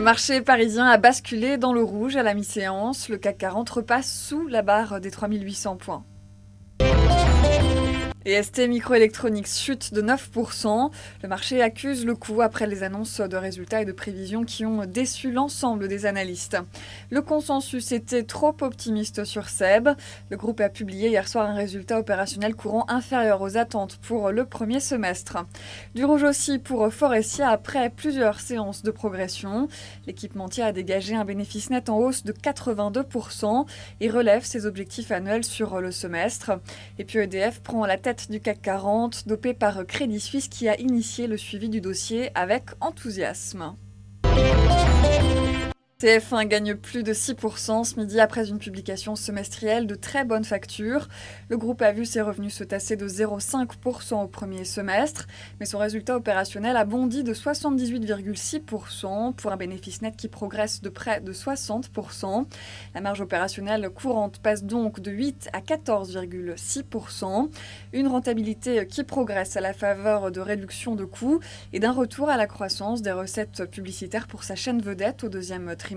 marché parisien a basculé dans le rouge à la mi-séance. Le CAC 40 repasse sous la barre des 3800 points. Et ST Microelectronics chute de 9%. Le marché accuse le coup après les annonces de résultats et de prévisions qui ont déçu l'ensemble des analystes. Le consensus était trop optimiste sur SEB. Le groupe a publié hier soir un résultat opérationnel courant inférieur aux attentes pour le premier semestre. Du rouge aussi pour Forestia après plusieurs séances de progression. L'équipementier a dégagé un bénéfice net en hausse de 82% et relève ses objectifs annuels sur le semestre. Et puis EDF prend la tête du CAC 40, dopé par Crédit Suisse qui a initié le suivi du dossier avec enthousiasme. TF1 gagne plus de 6% ce midi après une publication semestrielle de très bonne facture. Le groupe a vu ses revenus se tasser de 0,5% au premier semestre, mais son résultat opérationnel a bondi de 78,6% pour un bénéfice net qui progresse de près de 60%. La marge opérationnelle courante passe donc de 8 à 14,6%. Une rentabilité qui progresse à la faveur de réduction de coûts et d'un retour à la croissance des recettes publicitaires pour sa chaîne vedette au deuxième trimestre.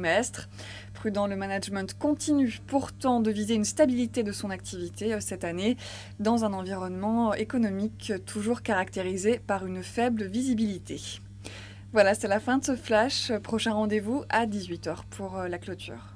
Prudent, le management continue pourtant de viser une stabilité de son activité cette année dans un environnement économique toujours caractérisé par une faible visibilité. Voilà, c'est la fin de ce flash. Prochain rendez-vous à 18h pour la clôture.